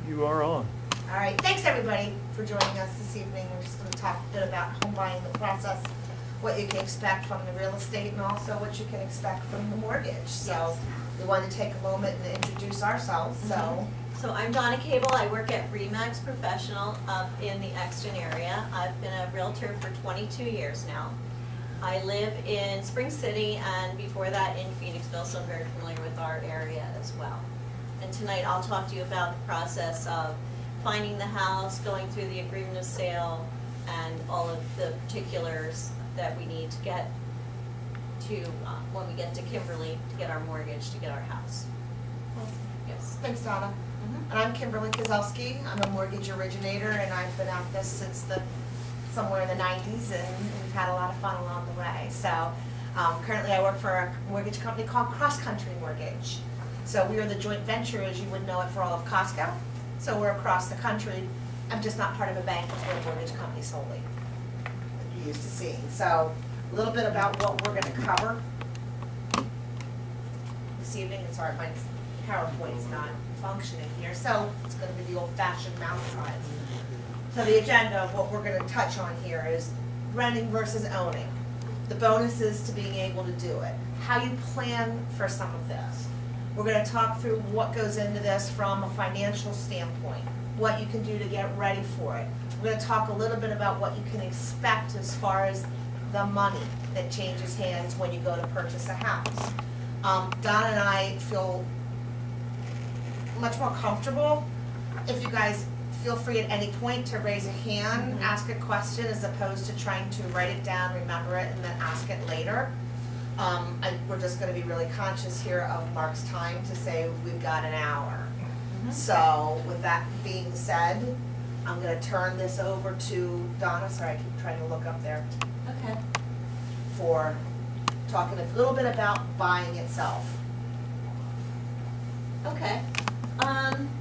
You are on. All right, thanks everybody for joining us this evening. We're just going to talk a bit about home buying, the process, what you can expect from the real estate, and also what you can expect from the mortgage. So we wanted to take a moment and introduce ourselves. So I'm Donna Cable. I work at Remax Professional up in the Exton area. I've been a realtor for 22 years now. I live in Spring City and before that in Phoenixville, so I'm very familiar with our area as well. And tonight I'll talk to you about the process of finding the house, going through the agreement of sale, and all of the particulars that we need to get to when we get to Kimberly to get our mortgage to get our house. Yes. Thanks, Donna. And I'm Kimberly Kozelsky. I'm a mortgage originator, and I've been at this since somewhere in the 90s, and we've had a lot of fun along the way. So currently I work for a mortgage company called Cross Country Mortgage. So we are the joint venture, as you would know it, for all of Costco. So we're across the country. I'm just not part of a bank, we're a mortgage company solely, that you're used to seeing. So a little bit about what we're going to cover this evening. It's hard, my PowerPoint's not functioning here, so it's going to be the old-fashioned mouse slides. So the agenda of what we're going to touch on here is renting versus owning, the bonuses to being able to do it, how you plan for some of this. We're going to talk through what goes into this from a financial standpoint, what you can do to get ready for it. We're going to talk a little bit about what you can expect as far as the money that changes hands when you go to purchase a house. Donna and I feel much more comfortable if you guys feel free at any point to raise a hand, ask a question, as opposed to trying to write it down, remember it, and then ask it later. We're just going to be really conscious here of Mark's time to say we've got an hour. So with that being said, I'm going to turn this over to Donna. Sorry, I keep trying to look up there. Okay. For talking a little bit about buying itself. Okay.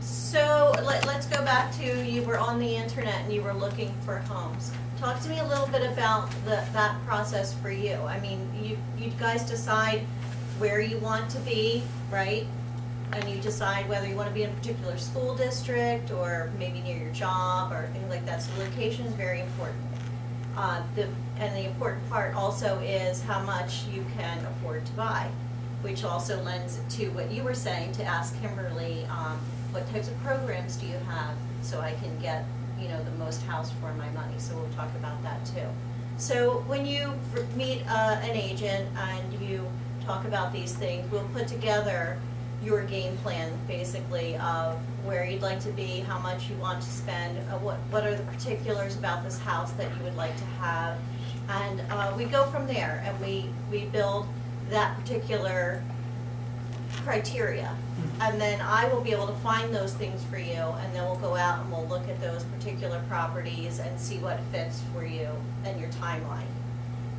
So let's go back to, you were on the internet and you were looking for homes. Talk to me a little bit about that process for you. I mean, you guys decide where you want to be, right? And you decide whether you want to be in a particular school district or maybe near your job or things like that. So location is very important. And the important part also is how much you can afford to buy, which also lends to what you were saying, to ask Kimberly, what types of programs do you have so I can get, you know, the most house for my money. So we'll talk about that too. So when you meet an agent and you talk about these things, we'll put together your game plan basically of where you'd like to be, how much you want to spend, what are the particulars about this house that you would like to have, and we go from there and we build that particular criteria. And then I will be able to find those things for you, and then we'll go out and we'll look at those particular properties and see what fits for you and your timeline.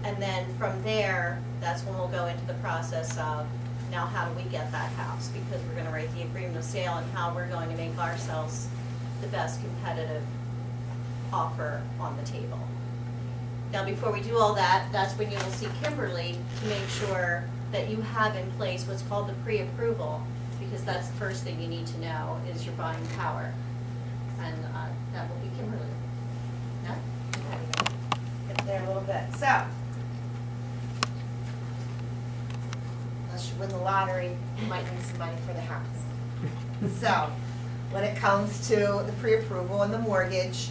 And then from there, that's when we'll go into the process of, now how do we get that house? Because we're going to write the agreement of sale and how we're going to make ourselves the best competitive offer on the table. Now before we do all that, that's when you will see Kimberly to make sure that you have in place what's called the pre-approval, because that's the first thing you need to know is your buying power. And that will be Kimberly. Yeah? Get there a little bit. So, unless you win the lottery, you might need some money for the house. So, when it comes to the pre-approval and the mortgage,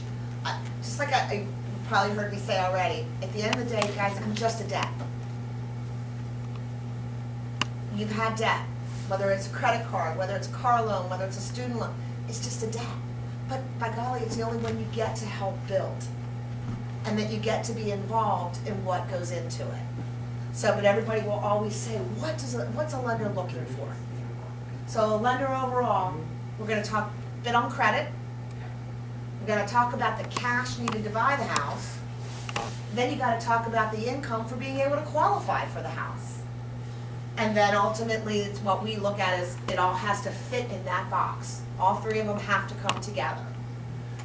just like you probably heard me say already, at the end of the day, guys, I'm just a debt. You've had debt, whether it's a credit card, whether it's a car loan, whether it's a student loan, it's just a debt. But by golly, it's the only one you get to help build, and that you get to be involved in what goes into it. So, but everybody will always say, what's a lender looking for? So a lender overall, we're going to talk a bit on credit. We're going to talk about the cash needed to buy the house. Then you got to talk about the income for being able to qualify for the house. And then ultimately, it's what we look at is it all has to fit in that box. All three of them have to come together.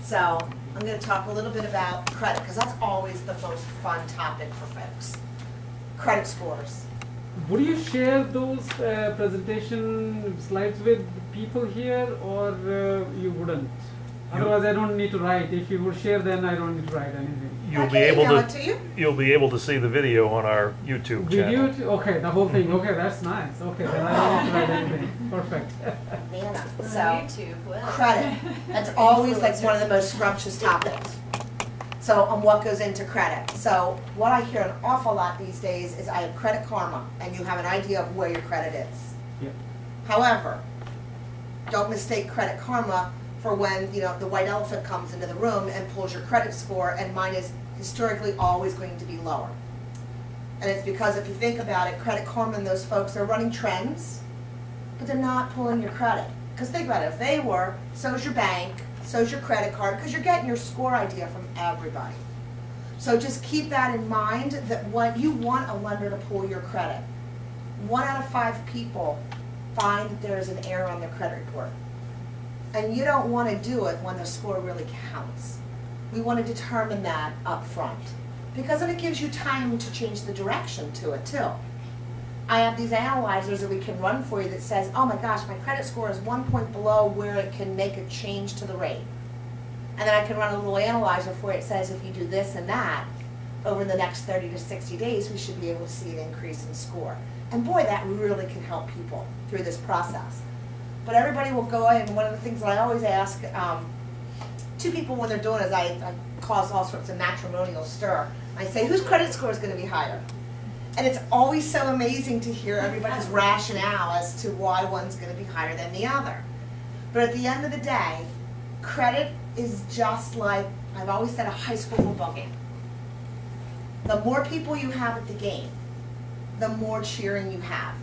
So I'm going to talk a little bit about credit, because that's always the most fun topic for folks. Credit scores. Would you share those presentation slides with people here, or you would wouldn't. Otherwise, I don't need to write. If you would share, then I don't need to write anything. You'll I be can able email it to, to you. you'll be able to see the video on our YouTube Video? channel. Okay, the whole thing. Okay, that's nice. Okay, then I don't need to write anything. Perfect. Nana. On So, YouTube, well. credit. That's always like one of the most scrumptious topics. So, on what goes into credit. So, what I hear an awful lot these days is I have Credit Karma, and you have an idea of where your credit is. Yep. However, don't mistake Credit Karma for when, you know, the white elephant comes into the room and pulls your credit score, and mine is historically always going to be lower. And it's because if you think about it, Credit Karma and those folks, they're running trends, but they're not pulling your credit. Because think about it, if they were, so's your bank, so's your credit card, because you're getting your score idea from everybody. So just keep that in mind, that when you want a lender to pull your credit, 1 out of 5 people find that there's an error on their credit report. And you don't want to do it when the score really counts. We want to determine that up front, because then it gives you time to change the direction to it too. I have these analyzers that we can run for you that says, oh my gosh, my credit score is 1 point below where it can make a change to the rate. And then I can run a little analyzer for you that says if you do this and that, over the next 30 to 60 days, we should be able to see an increase in score. And boy, that really can help people through this process. But everybody will go in, and one of the things that I always ask to people when they're doing it is I cause all sorts of matrimonial stir. I say, whose credit score is going to be higher? And it's always so amazing to hear everybody's rationale as to why one's going to be higher than the other. But at the end of the day, credit is just like, I've always said, a high school football game. The more people you have at the game, the more cheering you have.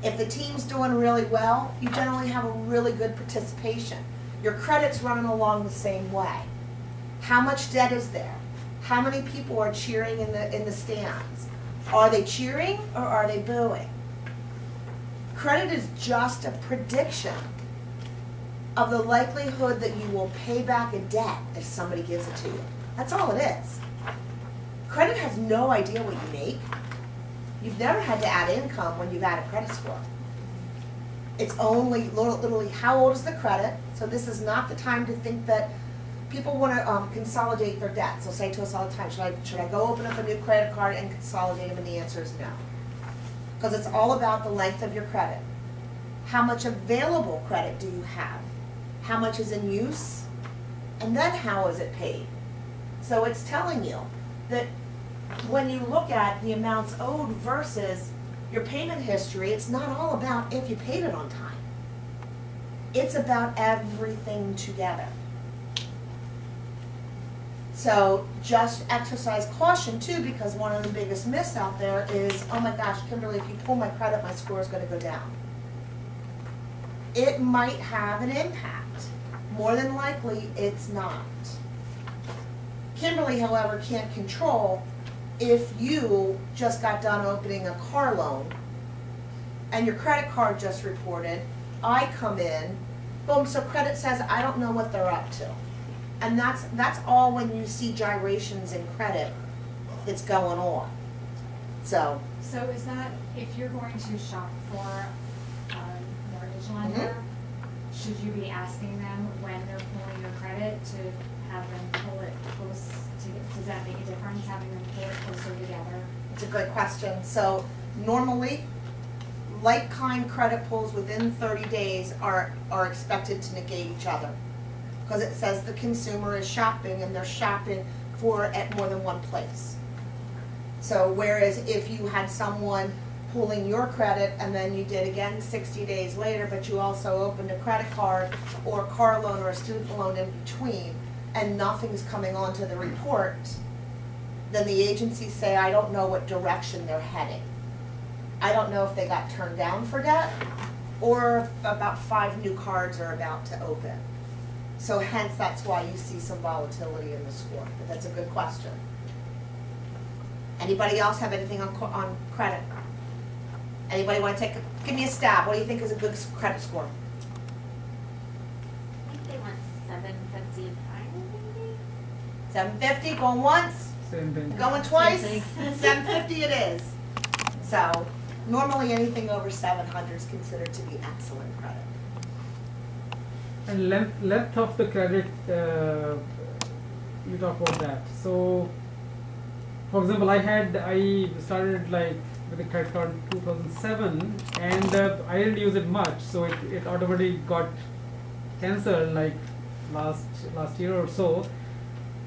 If the team's doing really well, you generally have a really good participation. Your credit's running along the same way. How much debt is there? How many people are cheering in the stands? Are they cheering or are they booing? Credit is just a prediction of the likelihood that you will pay back a debt if somebody gives it to you. That's all it is. Credit has no idea what you make. You've never had to add income when you've added credit score. It's only literally how old is the credit. So this is not the time to think that people want to consolidate their debts. They'll say to us all the time, should I go open up a new credit card and consolidate them? And the answer is no. Because it's all about the length of your credit. How much available credit do you have? How much is in use? And then how is it paid? So it's telling you that when you look at the amounts owed versus your payment history, it's not all about if you paid it on time. It's about everything together. So just exercise caution too, because one of the biggest myths out there is, oh my gosh, Kimberly, if you pull my credit, my score is going to go down. It might have an impact. More than likely, it's not. Kimberly, however, can't control if you just got done opening a car loan and your credit card just reported, I come in, boom, so credit says I don't know what they're up to. And that's all when you see gyrations in credit that's going on. So is that if you're going to shop for a mortgage lender, should you be asking them when they're pulling your credit to have them pull it close to, does that make a difference, having them pull it closer together? it's a good question. So normally, like-kind credit pulls within 30 days are expected to negate each other. Because it says the consumer is shopping and they're shopping for at more than one place. So whereas if you had someone pulling your credit and then you did again 60 days later, but you also opened a credit card or a car loan or a student loan in between, and nothing's coming onto the report, then the agencies say, I don't know what direction they're heading. I don't know if they got turned down for debt or if about 5 new cards are about to open. So hence that's why you see some volatility in the score. But that's a good question. Anybody else have anything on credit? Anybody want to give me a stab? What do you think is a good credit score? I think they want 750 maybe? 750, going once, Same thing. going twice, Same thing. 750 it is. So normally anything over 700 is considered to be excellent credit. And length of the credit, you talk about that. So, for example, I started like with the credit card in 2007, and I didn't use it much, so it automatically got cancelled like last year or so.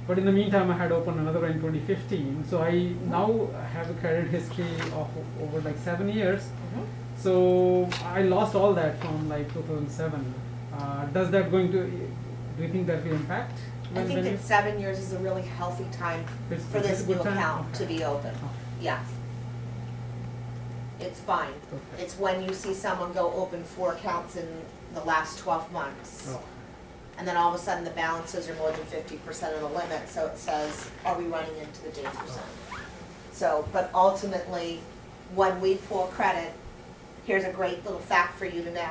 But in the meantime, I had opened another one in 2015. So I now have a credit history of over like 7 years. Mhm. So I lost all that from like 2007. Does that do you think that will impact? I think that 7 years is a really healthy time for It's this a new good time? account Okay. to be open. Okay. Yes. It's fine. Okay. It's when you see someone go open 4 accounts in the last 12 months. Oh. And then all of a sudden the balances are more than 50% of the limit, so it says, are we running into the danger zone? So, but ultimately, when we pull credit, here's a great little fact for you to know.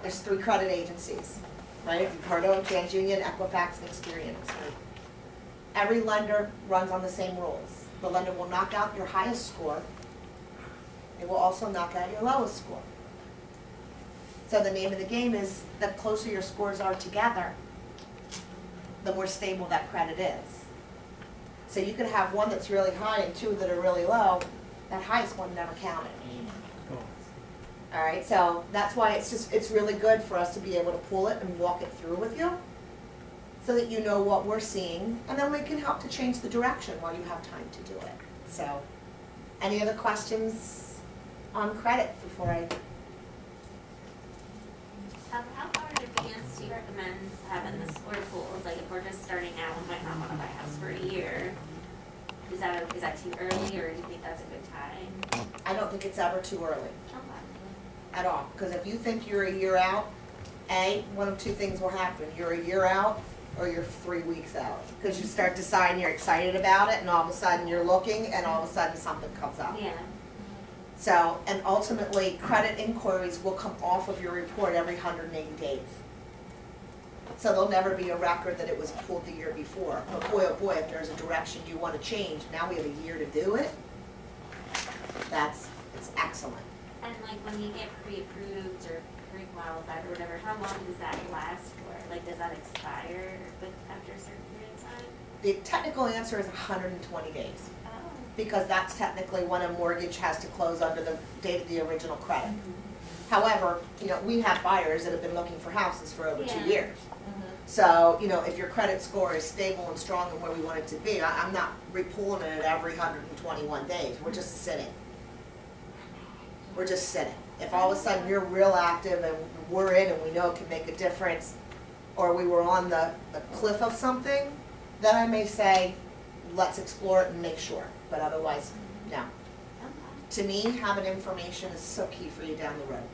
There's 3 credit agencies, right? You've heard of them, TransUnion, Equifax, and Experian. Every lender runs on the same rules. The lender will knock out your highest score. It will also knock out your lowest score. So the name of the game is, the closer your scores are together, the more stable that credit is. So you could have one that's really high and 2 that are really low. That highest one never counted. All right, so that's why it's really good for us to be able to pull it and walk it through with you, so that you know what we're seeing, and then we can help to change the direction while you have time to do it. So, any other questions on credit before I? How far in advance do you recommend having the score pools? Like if we're just starting out and might not want to buy a house for a year, is that too early, or do you think that's a good time? I don't think it's ever too early Okay. at all, because if you think you're a year out, one of 2 things will happen. You're a year out, or you're 3 weeks out, because you start deciding you're excited about it, and all of a sudden you're looking, and all of a sudden something comes up. Yeah. So, and ultimately, credit inquiries will come off of your report every 180 days. So there'll never be a record that it was pulled the year before. But boy, oh boy, if there's a direction you want to change, now we have a year to do it. It's excellent. And like when you get pre-approved or pre-qualified or whatever, how long does that last for? Like does that expire after a certain period of time? The technical answer is 120 days. Oh. Because that's technically when a mortgage has to close under the date of the original credit. However, we have buyers that have been looking for houses for over 2 Yeah. years. So, if your credit score is stable and strong and where we want it to be, I'm not repulling it every 121 days. We're just sitting. We're just sitting. If all of a sudden you're real active and we're in and we know it can make a difference, or we were on the cliff of something, then I may say, let's explore it and make sure. But otherwise, no. Okay. To me, having information is so key for you down the road.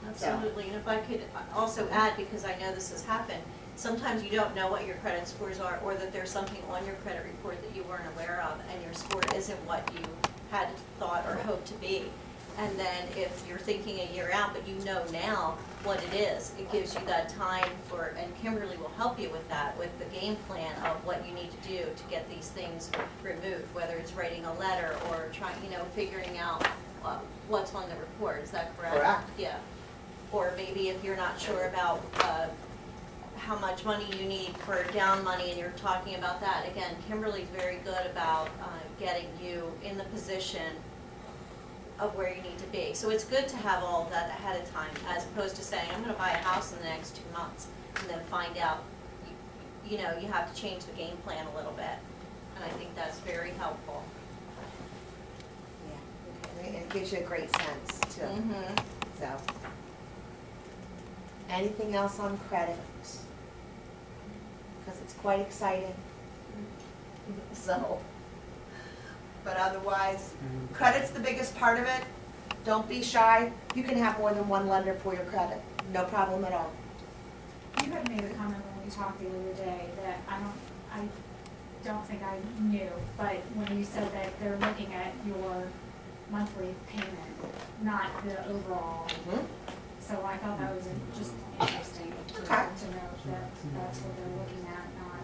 Absolutely, and if I could also add, because I know this has happened, sometimes you don't know what your credit scores are, or that there's something on your credit report that you weren't aware of, and your score isn't what you had thought or hoped to be. And then if you're thinking a year out, but you know now what it is, it gives you that time for, and Kimberly will help you with that, with the game plan of what you need to do to get these things removed, whether it's writing a letter or trying, figuring out what's on the report. Is that correct? Correct. Yeah. Or maybe if you're not sure about how much money you need for down money and you're talking about that, again, Kimberly's very good about getting you in the position of where you need to be. So it's good to have all of that ahead of time, as opposed to saying, I'm going to buy a house in the next 2 months, and then find out, you have to change the game plan a little bit. And I think that's very helpful. Yeah, and it gives you a great sense too. Mm-hmm. So, anything else on credit? Because it's quite exciting. So, but otherwise, credit's the biggest part of it. Don't be shy. You can have more than one lender pull your credit. No problem at all. You had made a comment when we talked the other day that I don't think I knew, but when you said that they're looking at your monthly payment, not the overall. Mm-hmm. So I thought that was just interesting to Okay. know that that's what they're looking at, not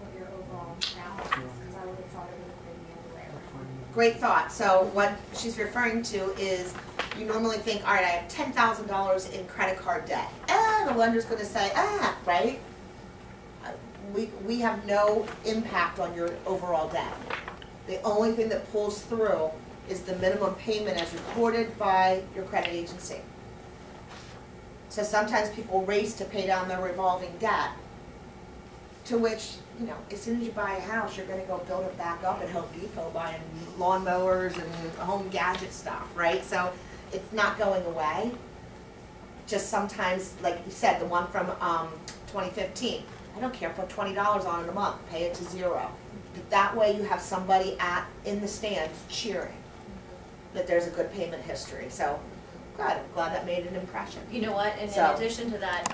what your overall balance is, because I would have thought it would have been the other way around. Great thought. So what she's referring to is, you normally think, all right, I have $10,000 in credit card debt. yeah, the lender's gonna say, right? We have no impact on your overall debt. The only thing that pulls through is the minimum payment as recorded by your credit agency. So sometimes people race to pay down their revolving debt, to which, you know, as soon as you buy a house, you're gonna go build it back up at Home Depot buying lawnmowers and home gadget stuff, right? So it's not going away. Just sometimes, like you said, the one from 2015, I don't care, put $20 on it a month, pay it to zero. But that way you have somebody in the stand cheering that there's a good payment history. So I'm glad that made an impression. You know what, and in addition to that,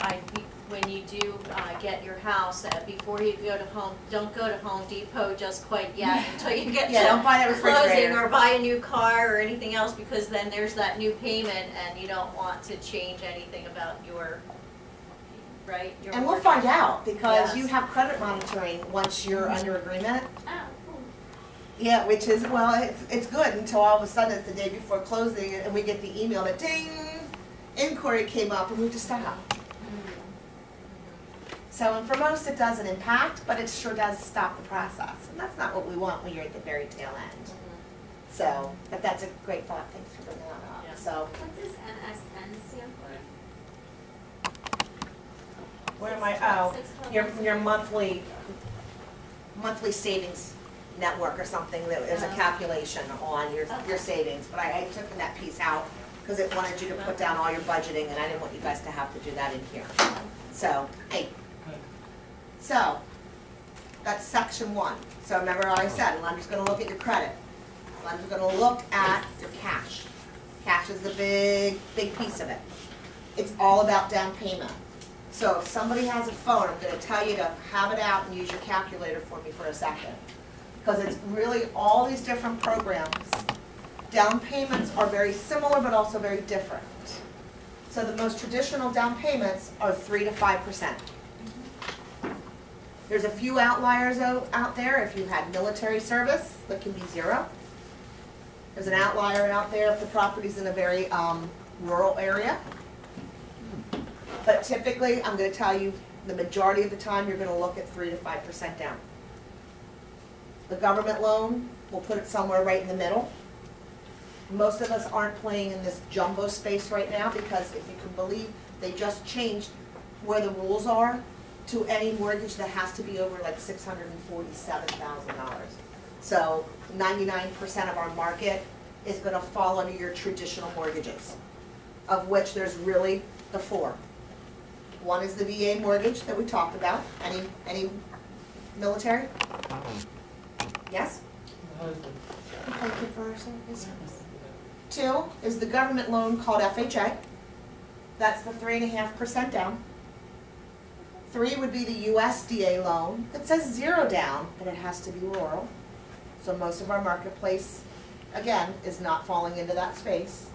when you do get your house, before you go to don't go to Home Depot just quite yet until you get don't buy that to closing refrigerator. or buy a new car or anything else, because then there's that new payment and you don't want to change anything about your, right? Your And we'll mortgage. find out, because Yes. you have credit monitoring once you're under agreement. Oh, cool. Yeah, which is, well, it's good until all of a sudden it's the day before closing and we get the email that ding, inquiry came up and we have to stop. So, and for most it doesn't impact, but it sure does stop the process. And that's not what we want when you're at the very tail end. So, but that's a great thought, thanks for bringing that up. Yeah. So, What does NSN stand for? where am I, your monthly savings network or something, that is a calculation on your savings. But I took that piece out because it wanted you to put down all your budgeting, and I didn't want you guys to have to do that in here. So, so that's section 1. So remember I said, lender's gonna look at your credit. Lender's gonna look at your cash. Cash is the big piece of it. It's all about down payment. So if somebody has a phone, I'm gonna tell you to have it out and use your calculator for me for a second. Because it's really all these different programs. Down payments are very similar but also very different. So the most traditional down payments are 3 to 5%. There's a few outliers out there. If you had military service, that can be 0. There's an outlier out there if the property's in a very rural area. But typically, I'm going to tell you, the majority of the time, you're going to look at 3 to 5% down. The government loan, we'll put it somewhere right in the middle. Most of us aren't playing in this jumbo space right now because, if you can believe, they just changed where the rules are to any mortgage that has to be over like $647,000. So 99% of our market is going to fall under your traditional mortgages, of which there's really the 4. One is the VA mortgage that we talked about. Any military? Yes? Thank you for our service. 2 is the government loan called FHA. That's the 3.5% down. 3 would be the USDA loan that says 0 down, but it has to be rural. So most of our marketplace, again, is not falling into that space.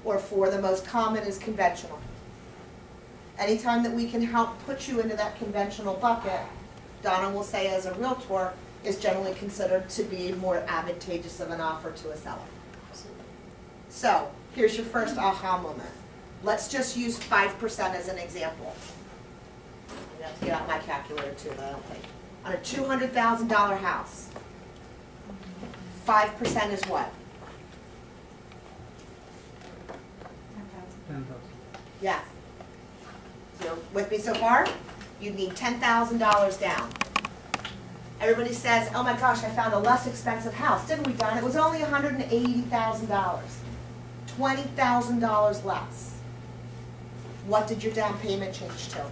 Or 4, the most common is conventional. Anytime that we can help put you into that conventional bucket, Donna will say as a realtor, is generally considered to be more advantageous of an offer to a seller. So, here's your first aha moment. Let's just use 5% as an example. I have to get out my calculator too, but I don't think. On a $200,000 house, 5% is what? 10,000. Yes. So, with me so far? You'd need $10,000 down. Everybody says, oh my gosh, I found a less expensive house. Didn't we, Donna? It was only $180,000. $20,000 less. What did your down payment change to?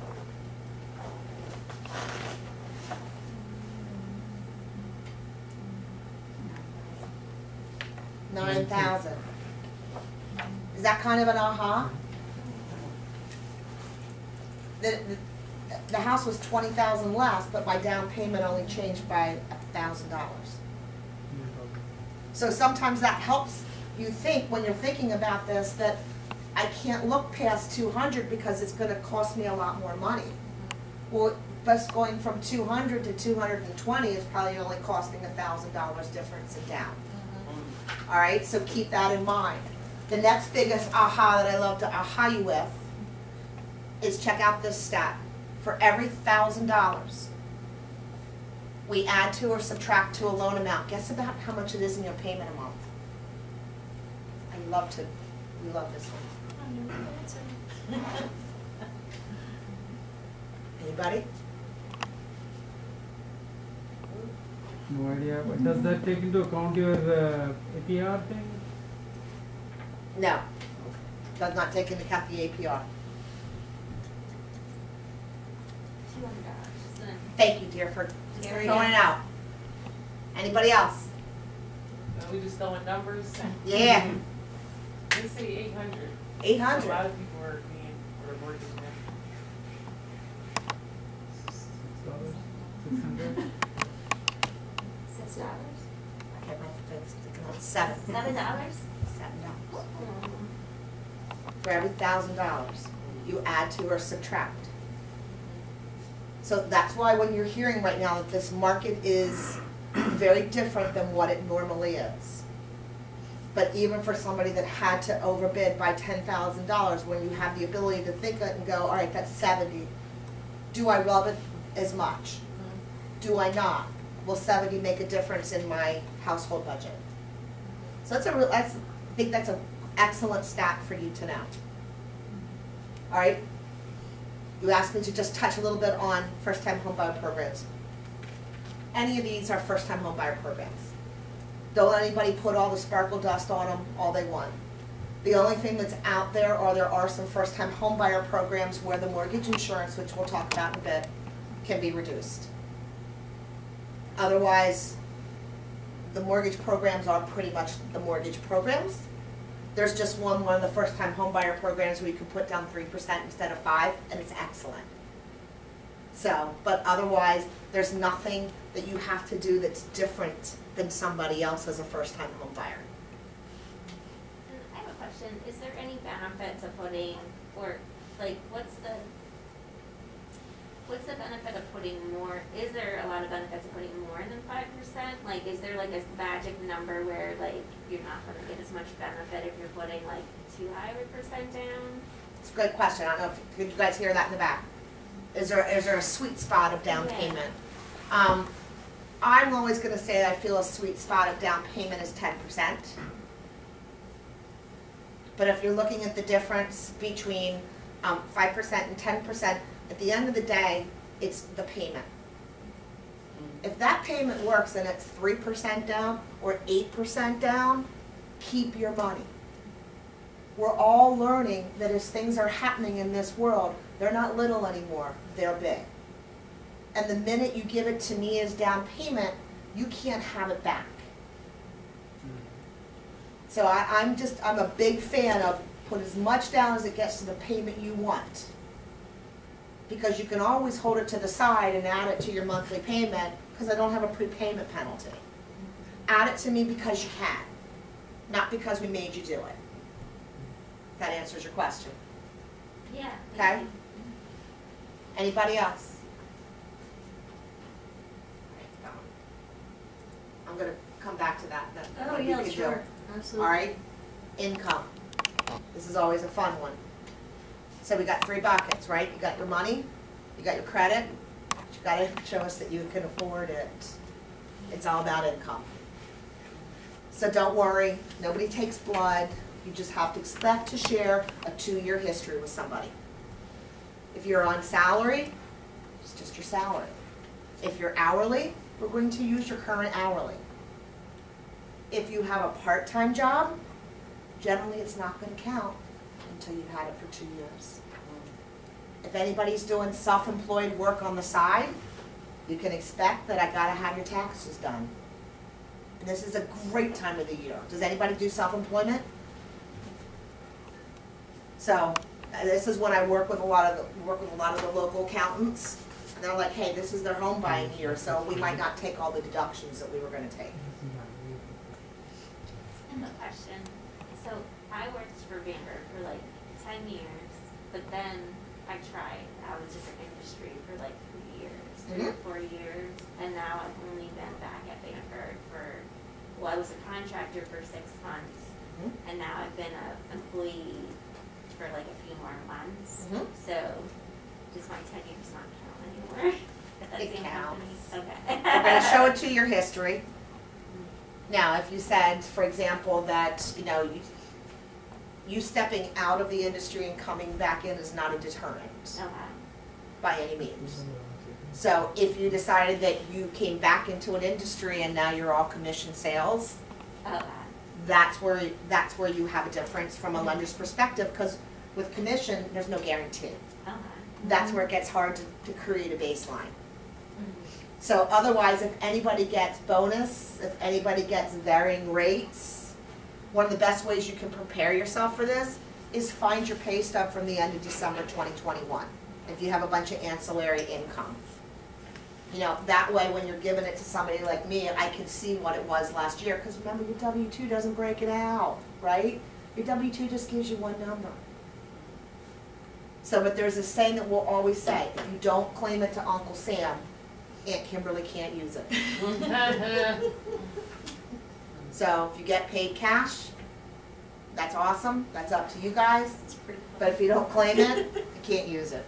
$9,000. Is that kind of an aha? The house was $20,000 less, but my down payment only changed by $1,000. So sometimes that helps you think, when you're thinking about this, that I can't look past 200 because it's going to cost me a lot more money. Well, just going from 200 to 220 is probably only costing $1,000 difference in down. All right, so keep that in mind. The next biggest aha that I love to aha you with is check out this stat. For every $1,000 we add to or subtract to a loan amount, guess about how much it is in your payment a month? We love this one. Anybody? No idea. But does that take into account your APR thing? No. Does not take into account the APR. $200. Thank you, dear, for There throwing you it out. Anybody else? Are we just throwing numbers? Yeah. Let's say 800. 800. A lot of people are being, or mortgage now. $600. $6. Okay, my thing's sticking out. $7. $7? $7. For every $1,000 you add to or subtract. So that's why when you're hearing right now that this market is very different than what it normally is. But even for somebody that had to overbid by $10,000, when you have the ability to think it and go, all right, that's 70. Do I love it as much? Do I not? Will 70 make a difference in my household budget? So I think that's an excellent stat for you to know. All right? You asked me to just touch a little bit on first-time homebuyer programs. Any of these are first-time homebuyer programs. Don't let anybody put all the sparkle dust on them all they want. The only thing that's out there are some first-time homebuyer programs where the mortgage insurance, which we'll talk about in a bit, can be reduced. Otherwise, the mortgage programs are pretty much the mortgage programs. There's just one of the first-time homebuyer programs where you can put down 3% instead of 5%, and it's excellent. So, but otherwise, there's nothing that you have to do that's different than somebody else as a first-time homebuyer. I have a question. Is there any benefit to putting, or like, what's the benefit of putting more? Is there a lot of benefits of putting more than 5%? Like, is there like a magic number where like you're not going to get as much benefit if you're putting like too high of a percent down? It's a great question. I don't know if you guys hear that in the back. Is there a sweet spot of down payment? I'm always going to say I feel a sweet spot of down payment is 10%. But if you're looking at the difference between 5% and 10%, at the end of the day, it's the payment. If that payment works and it's 3% down or 8% down, keep your money. We're all learning that as things are happening in this world, they're not little anymore, they're big. And the minute you give it to me as down payment, you can't have it back. So I'm a big fan of put as much down as it gets to the payment you want. Because you can always hold it to the side and add it to your monthly payment because I don't have a prepayment penalty. Add it to me because you can, not because we made you do it. That answers your question. Yeah. Okay? Anybody else? I'm going to come back to that. Oh, yeah, sure. Absolutely. All right? Income. This is always a fun one. So we got 3 buckets, right? You got your money, you got your credit, but you got to show us that you can afford it. It's all about income. So don't worry, nobody takes blood. You just have to expect to share a 2-year history with somebody. If you're on salary, it's just your salary. If you're hourly, we're going to use your current hourly. If you have a part-time job, generally it's not going to count until you've had it for 2 years. If anybody's doing self-employed work on the side, you can expect that I gotta have your taxes done. And this is a great time of the year. Does anybody do self-employment? So this is when I work with a lot of the local accountants, and they're like, hey, this is their home buying year, so we might not take all the deductions that we were going to take. I have a question. So I worked for Vanguard for like 10 years, but then I tried out a different industry for like 3 years, 3 or 4 years, and now I've only been back at Vanguard for, well, I was a contractor for 6 months, and now I've been an employee for like a few more months. Mhm. So does my 10 years not count anymore? At that It same company? counts. Okay. We're gonna show it to your history. Now, if you said, for example, that, you know, you stepping out of the industry and coming back in is not a deterrent Okay. by any means. So if you decided that you came back into an industry and now you're all commission sales, Okay. that's where you have a difference from a lender's perspective, because with commission, there's no guarantee. Okay. That's where it gets hard to create a baseline. Mhm. So otherwise, if anybody gets bonus, if anybody gets varying rates, one of the best ways you can prepare yourself for this is find your pay stub from the end of December 2021, if you have a bunch of ancillary income. You know, that way when you're giving it to somebody like me, I can see what it was last year, because remember, your W-2 doesn't break it out, right? Your W-2 just gives you one number. So, but there's a saying that we'll always say, if you don't claim it to Uncle Sam, Aunt Kimberly can't use it. So if you get paid cash, that's awesome, that's up to you guys. But if you don't claim it, you can't use it.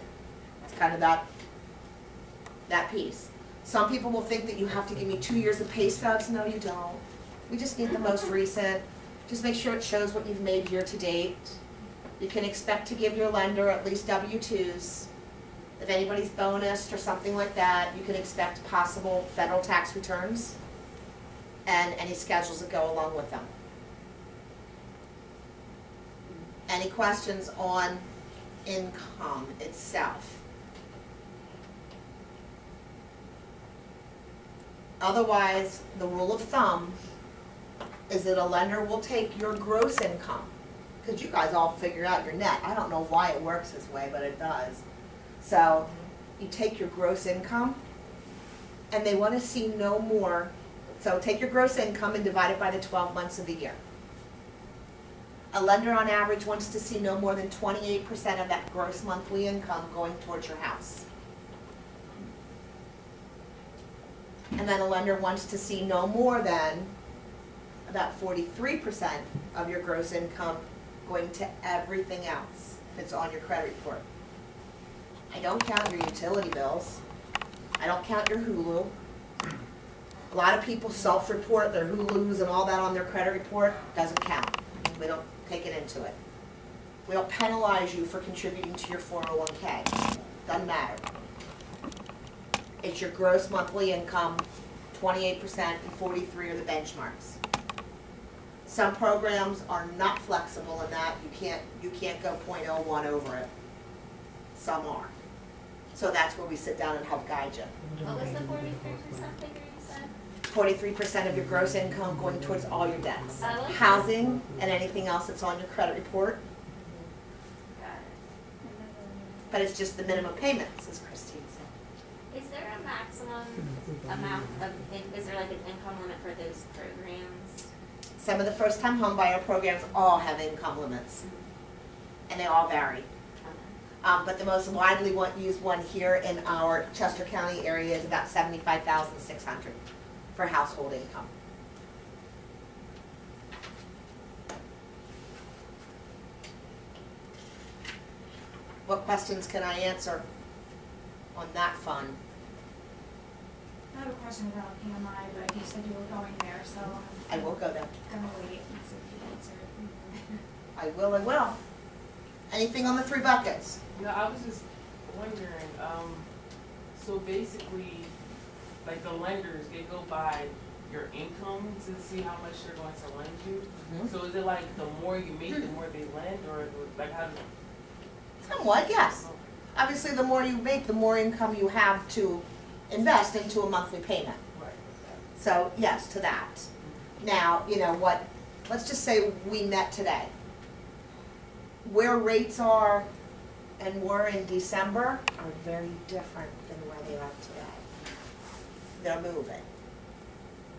It's kind of that piece. Some people will think that you have to give me 2 years of pay stubs. No, you don't. We just need the most recent. Just make sure it shows what you've made year to date. You can expect to give your lender at least W-2s. If anybody's bonused or something like that, you can expect possible federal tax returns and any schedules that go along with them. Any questions on income itself? Otherwise, the rule of thumb is that a lender will take your gross income, because you guys all figure out your net. I don't know why it works this way, but it does. So you take your gross income, and they want to see no more. So take your gross income and divide it by the 12 months of the year. A lender on average wants to see no more than 28% of that gross monthly income going towards your house. And then a lender wants to see no more than about 43% of your gross income going to everything else that's on your credit report. I don't count your utility bills. I don't count your Hulu. A lot of people self-report their Hulus and all that on their credit report. Doesn't count. We don't take it into it. We don't penalize you for contributing to your 401k. Doesn't matter. It's your gross monthly income, 28% and 43 are the benchmarks. Some programs are not flexible in that. You can't go 0.01 over it. Some are. So that's where we sit down and help guide you. What was the 43% figure you said? 43% of your gross income going towards all your debts. Oh, okay. Housing and anything else that's on your credit report. Got But it's just the minimum payments, as Christine said. it. Is there a maximum amount of, is there like an income limit for those programs? Some of the first-time homebuyer programs all have income limits, and they all vary. But the most widely used one here in our Chester County area is about $75,600 for household income. What questions can I answer on that fund? I have a question about PMI, but you said you were going there, so I will go there. I'm gonna wait and see if you answer it. I will. Anything on the 3 buckets? No, I was just wondering, so basically, like the lenders, they go by your income to see how much they're going to lend you? Mhm. So is it like the more you make, the more they lend, or like how does it? Somewhat, yes. Obviously, the more you make, the more income you have to invest into a monthly payment. Right. So, yes, to that. Now, you know what, let's just say we met today. Where rates are and were in December are very different than where they are today. They're moving.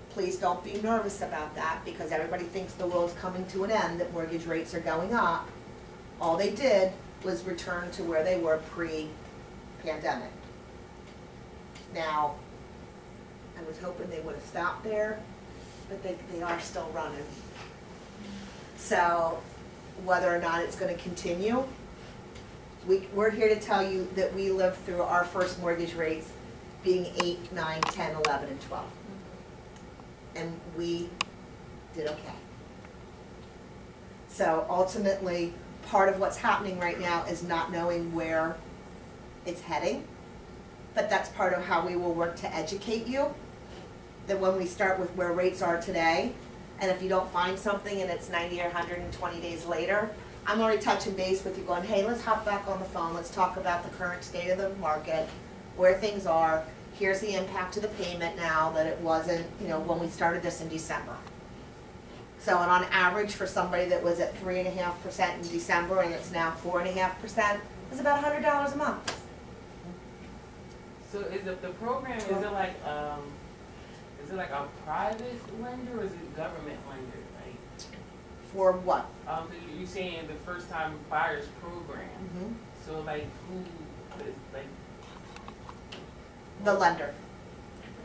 Please don't be nervous about that, because everybody thinks the world's coming to an end, that mortgage rates are going up. All they did was return to where they were pre-pandemic. Now, I was hoping they would have stopped there, but they are still running. So whether or not it's going to continue, we're here to tell you that we lived through our first mortgage rates being 8, 9, 10, 11, and 12. And we did okay. So ultimately, part of what's happening right now is not knowing where it's heading, but that's part of how we will work to educate you. That when we start with where rates are today, and if you don't find something and it's 90 or 120 days later, I'm already touching base with you going, hey, let's hop back on the phone, let's talk about the current state of the market, where things are, here's the impact to the payment now that it wasn't, you know, when we started this in December. So, and on average for somebody that was at 3.5% in December and it's now 4.5%, it's about $100 a month. So is the program, is it like a private lender or is it government lender, right? For what? So you're saying the first time buyers program. Mm-hmm. So like who is like The lender.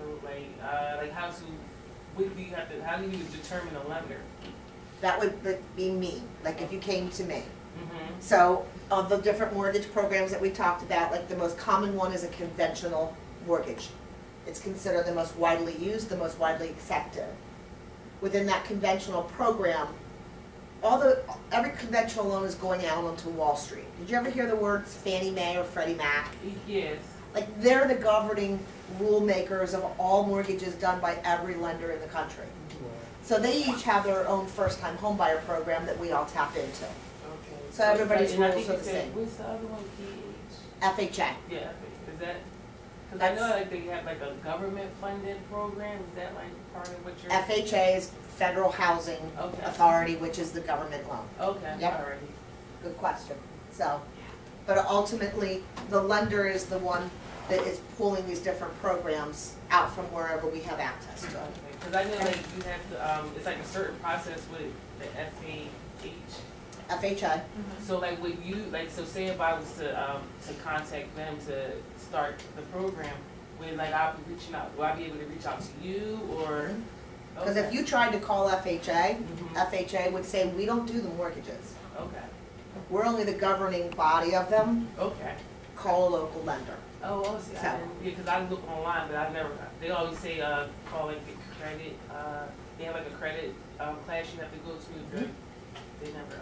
so like how do you determine a lender? That would be me, like if you came to me. Mm-hmm. So of the different mortgage programs that we talked about, like the most common one is a conventional mortgage. It's considered the most widely used, the most widely accepted. Within that conventional program, every conventional loan is going out onto Wall Street. Did you ever hear the words Fannie Mae or Freddie Mac? Yes. Like they're the governing rule makers of all mortgages done by every lender in the country. So they each have their own first-time homebuyer program that we all tap into. Okay. So everybody's And I rules think are you the said, same. what's the other one? PH? FHA. Yeah. Is that? Because I know like they have like a government funded program. Is that like part of what you're? FHA is Federal Housing Okay. Authority, which is the government loan. Okay. Yep. Alrighty. Good question. So, but ultimately, the lender is the one that is pulling these different programs out from wherever we have access to. Because I know like you have to, it's like a certain process with the FAH. FHA. So like would you, like so say if I was to contact them to start the program, would like I'll be reaching out, will I be able to reach out to you or? Because if you tried to call FHA, Mhm. FHA would say, we don't do the mortgages. Okay. We're only the governing body of them. Okay. Call a local lender. Oh, well, see, So- because I look online, but I've never, they always say, call like the credit, they have like a credit, class you have to go to, but they never,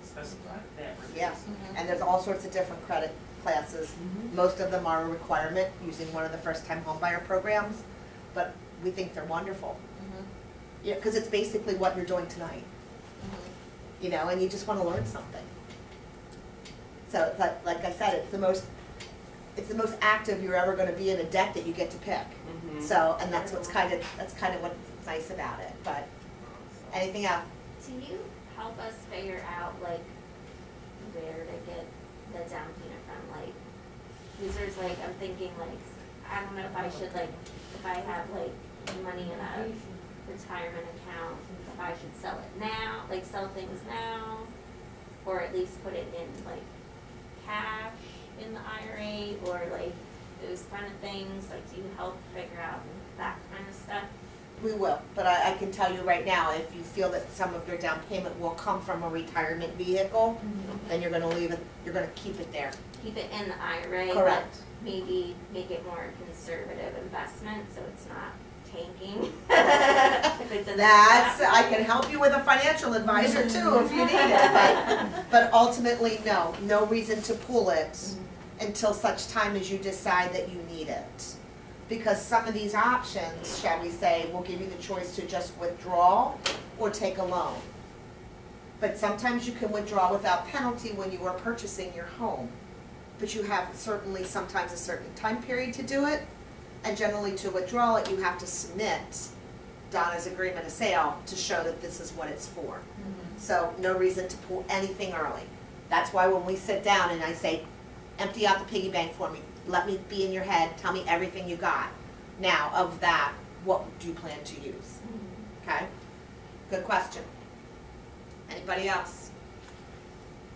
specify that. Yeah, and there's all sorts of different credit classes. Most of them are a requirement using one of the first-time homebuyer programs, but we think they're wonderful. Yeah, because it's basically what you're doing tonight. You know, and you just want to learn something. So it's like I said, it's the most active you're ever going to be in a deck that you get to pick. So, and that's what's kind of what's nice about it. But anything else? Do you help us figure out like where to get the down payment from? Like, because there's like, I'm thinking like, I don't know if I should like, if I have like money in a retirement account, if I should sell it now, like sell things now, or at least put it in like cash in the IRA, or like those kind of things. Like, do you help figure out that kind of stuff? We will, but I can tell you right now, if you feel that some of your down payment will come from a retirement vehicle, then you're gonna leave it, you're gonna keep it there. Keep it in the IRA, Correct. but maybe make it more conservative investment so it's not tanking. If it's in the I stock can help you with a financial advisor too if you need it, but ultimately, no reason to pull it until such time as you decide that you need it. Because some of these options, shall we say, will give you the choice to just withdraw or take a loan. But sometimes you can withdraw without penalty when you are purchasing your home. But you have certainly sometimes a certain time period to do it. And generally to withdraw it, you have to submit Donna's agreement of sale to show that this is what it's for. So no reason to pull anything early. That's why when we sit down and I say, empty out the piggy bank for me, let me be in your head, tell me everything you got. Now, of that, what do you plan to use? Okay? Good question. Anybody else?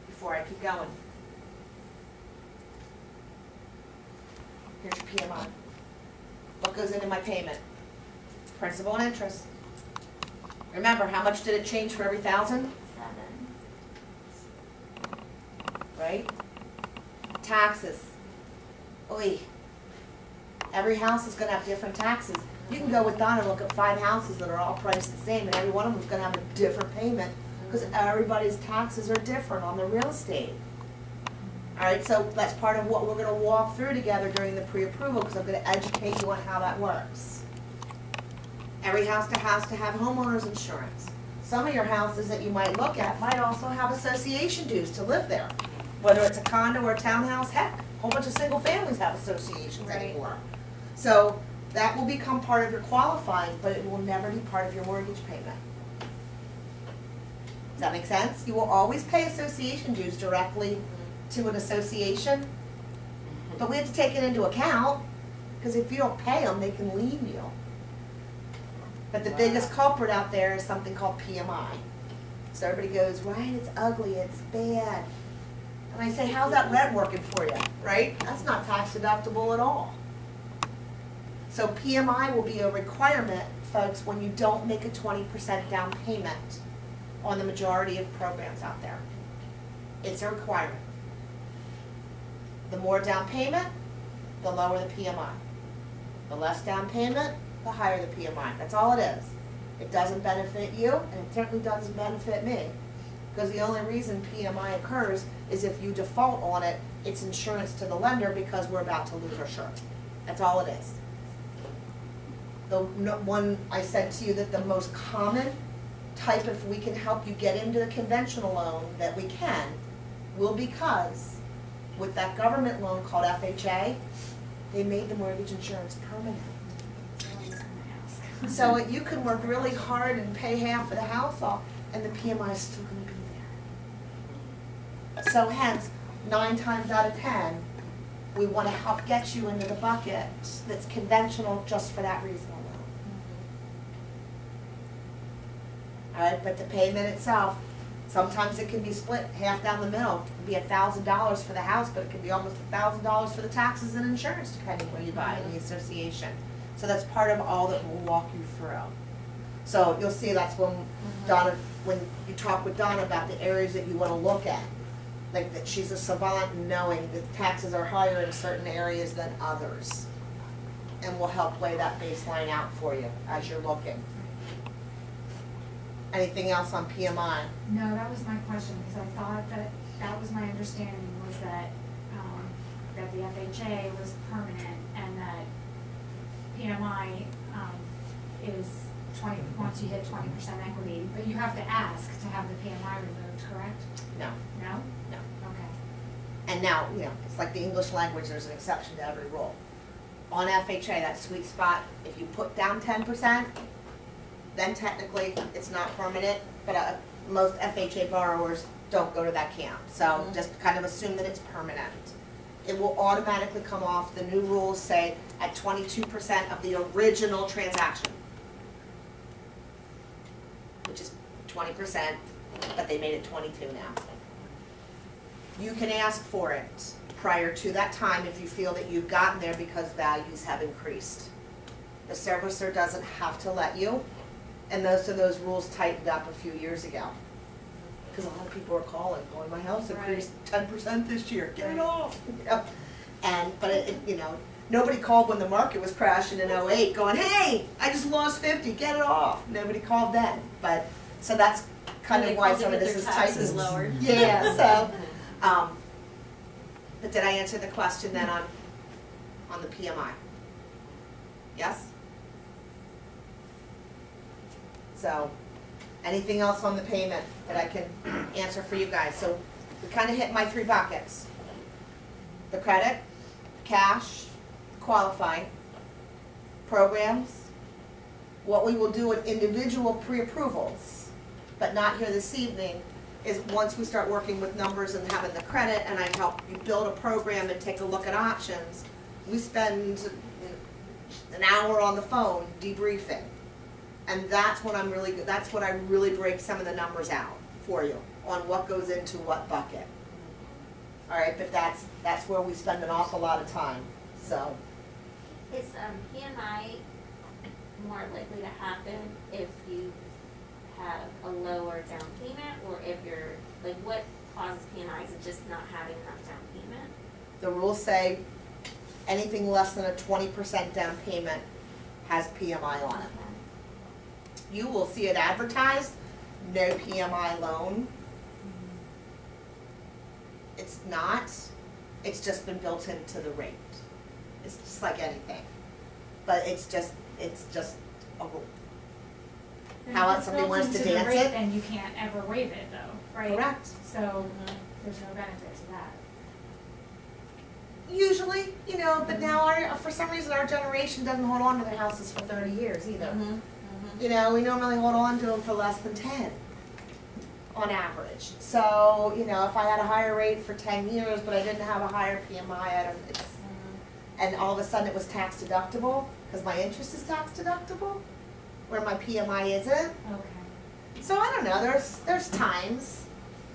Before I keep going. Here's your PMI. What goes into my payment? Principal and interest. Remember, how much did it change for every 1,000? 7. Right? taxes. Oy. Every house is gonna have different taxes. You can go with Donna and look at 5 houses that are all priced the same, and every one of them's gonna have a different payment, because everybody's taxes are different on the real estate. Alright, so that's part of what we're gonna walk through together during the pre-approval, because I'm gonna educate you on how that works. Every house has to have homeowners insurance. Some of your houses that you might look at might also have association dues to live there. Whether it's a condo or a townhouse, heck, a whole bunch of single families have associations anymore. So that will become part of your qualifying, but it will never be part of your mortgage payment. Does that make sense? You will always pay association dues directly to an association, but we have to take it into account, because if you don't pay them, they can lien you. But the biggest culprit out there is something called PMI. So everybody goes, right, it's ugly, it's bad. And I say, how's that rent working for you, right? That's not tax deductible at all. So PMI will be a requirement, folks, when you don't make a 20% down payment on the majority of programs out there. It's a requirement. The more down payment, the lower the PMI. The less down payment, the higher the PMI. That's all it is. It doesn't benefit you, and it certainly doesn't benefit me. Because the only reason PMI occurs is if you default on it, it's insurance to the lender because we're about to lose our shirt. That's all it is. The one I said to you that the most common type, if we can help you get into the conventional loan that we can, will because with that government loan called FHA, they made the mortgage insurance permanent. So you can work really hard and pay half of the house off, and the PMI is still going to be there. So hence, 9 times out of 10, we want to help get you into the bucket that's conventional just for that reason alone. All right, but the payment itself, sometimes it can be split half down the middle. It can be $1,000 for the house, but it can be almost $1,000 for the taxes and insurance, depending where you buy in the association. So that's part of all that we'll walk you through. So you'll see that's when Donna, when you talk with Donna about the areas that you want to look at. Like that she's a savant in knowing that taxes are higher in certain areas than others. And we'll help lay that baseline out for you as you're looking. Anything else on PMI? No, that was my question, because I thought that was my understanding, was that, that the FHA was permanent and that PMI, is 20, once you hit 20% equity, but you have to ask to have the PMI removed, correct? No. No? No. Okay. And now, you know, it's like the English language, there's an exception to every rule. On FHA, that sweet spot, if you put down 10%, then technically it's not permanent, but most FHA borrowers don't go to that camp. So just kind of assume that it's permanent. It will automatically come off. The new rules say at 22% of the original transaction, which is 20%, but they made it 22 now. You can ask for it prior to that time if you feel that you've gotten there because values have increased. The servicer doesn't have to let you, and most of those rules tightened up a few years ago. Because a lot of people are calling, going, my house increased 10% this year, get it off. You know? But it, you know, nobody called when the market was crashing in 08 going, hey, I just lost 50, get it off. Nobody called then. But, so that's kind of why some of this is tightened. Lowered. Yeah, so, but did I answer the question then on the PMI? Yes? So, anything else on the payment that I can answer for you guys? So we kind of hit my 3 buckets. The credit, cash, qualifying, programs, what we will do with individual pre-approvals, but not here this evening, is once we start working with numbers and having the credit and I help you build a program and take a look at options, we spend an hour on the phone debriefing. And that's when that's when I really break some of the numbers out for you on what goes into what bucket. All right, but that's where we spend an awful lot of time. So, is PMI more likely to happen if you have a lower down payment, or if you're like, what causes PMI? Is it just not having enough down payment? The rules say anything less than a 20% down payment has PMI on it. You will see it advertised, no PMI loan. It's not, it's just been built into the rate. It's just like anything. But it's just a rule. And How if else it's somebody built wants to into the dance rate, it? then you can't ever waive it though, right? Correct. So there's no benefit to that. Usually, you know, but now for some reason our generation doesn't hold on to their houses for 30 years either. You know, we normally hold on to them for less than 10 on average. So, you know, if I had a higher rate for 10 years, but I didn't have a higher PMI, and all of a sudden it was tax deductible, because my interest is tax deductible, where my PMI isn't. Okay. So I don't know, there's times,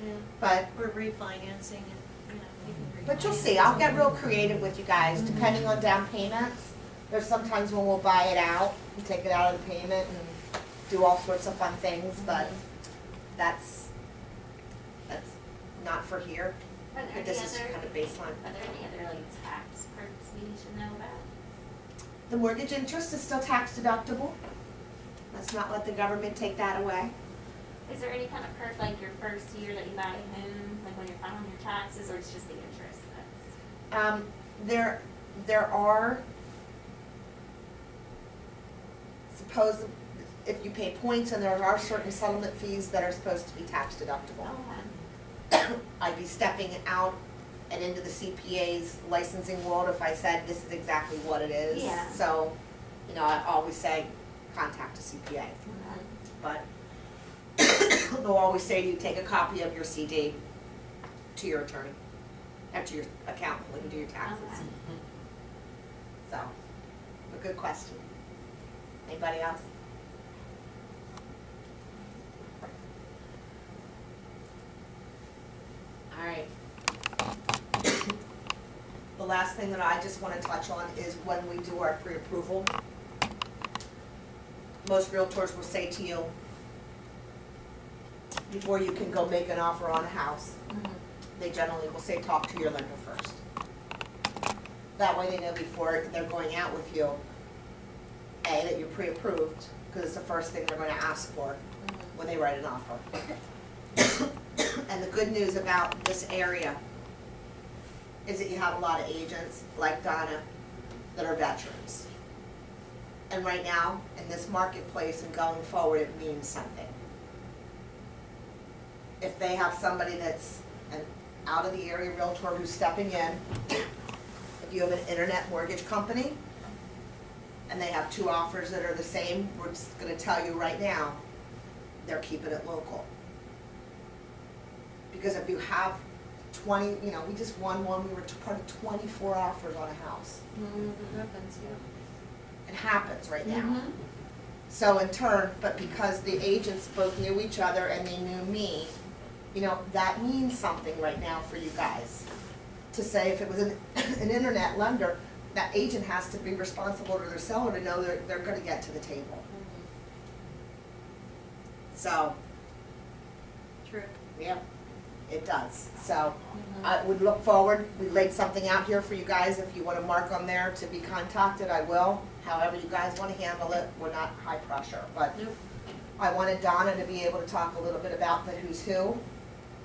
Yeah. but We're refinancing it, you know, we can But you'll refinance see, I'll it. get real creative with you guys, depending on down payments. There's sometimes when we'll buy it out and take it out of the payment and do all sorts of fun things, but that's not for here. Are there But this is any kind other, of baseline. are there any other like tax perks we should know about? The mortgage interest is still tax deductible. Let's not let the government take that away. Is there any kind of perk like your first year that you buy a home, like when you're filing your taxes, or it's just the interest that's? There are, suppose if you pay points, and there are certain settlement fees that are supposed to be tax deductible. I'd be stepping out and into the CPA's licensing world if I said this is exactly what it is. Yeah. So, you know, I always say contact a CPA. But they'll always say to you, take a copy of your CD to your attorney, or to your accountant when you do your taxes. Okay. So, a good question. Anybody else? All right. The last thing that I just want to touch on is when we do our pre-approval. Most realtors will say to you, before you can go make an offer on a house, they generally will say, talk to your lender first. That way they know before they're going out with you, A, that you're pre-approved, because it's the first thing they're going to ask for when they write an offer. And the good news about this area is that you have a lot of agents like Donna that are veterans. And right now, in this marketplace and going forward, it means something. If they have somebody that's an out of the area realtor who's stepping in, if you have an internet mortgage company and they have two offers that are the same, we're just gonna tell you right now, they're keeping it local. Because if you have 20, you know, we just won one, we were part of 24 offers on a house. It happens, yeah. It happens right now. So in turn, but because the agents both knew each other and they knew me, you know, that means something right now for you guys. To say if it was an internet lender, that agent has to be responsible to their seller to know they're gonna get to the table. So, True. yeah, it does. So, I would look forward, we laid something out here for you guys. If you wanna mark on there to be contacted, I will. However you guys wanna handle it, we're not high pressure. But Nope. I wanted Donna to be able to talk a little bit about the who's who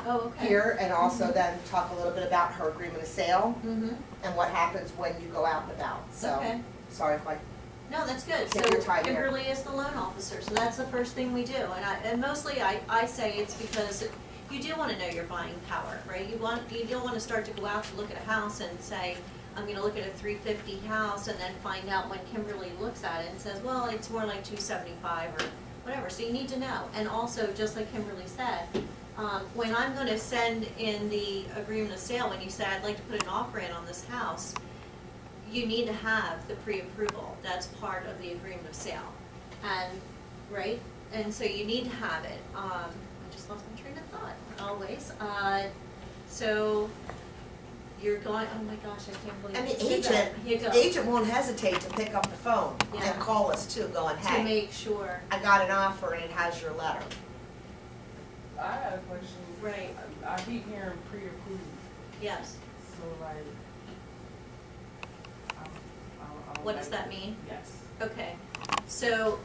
Oh, okay. here, and also then talk a little bit about her agreement of sale Mm-hmm. and what happens when you go out and about. So, Okay. sorry if I, No, that's good. Take So your time here. Kimberly is the loan officer, so that's the first thing we do. And mostly I say it's because you do wanna know your buying power, right? You don't wanna start to go out to look at a house and say, I'm gonna look at a 350 house and then find out when Kimberly looks at it and says, well, it's more like 275 or whatever. So you need to know. And also, just like Kimberly said, when I'm gonna send in the agreement of sale, when you say I'd like to put an offer in on this house, you need to have the pre-approval. That's part of the agreement of sale. And, right? And so you need to have it. I just lost my train of thought, always. So you're going, oh my gosh, I can't believe and you the did that. Here you go. agent won't hesitate to pick up the phone Yeah. and call us too, going, To hey, make sure, I got an offer and it has your letter. I got a question. right, I keep hearing pre-approved, yes. so like, What does that mean? Yes. Okay, so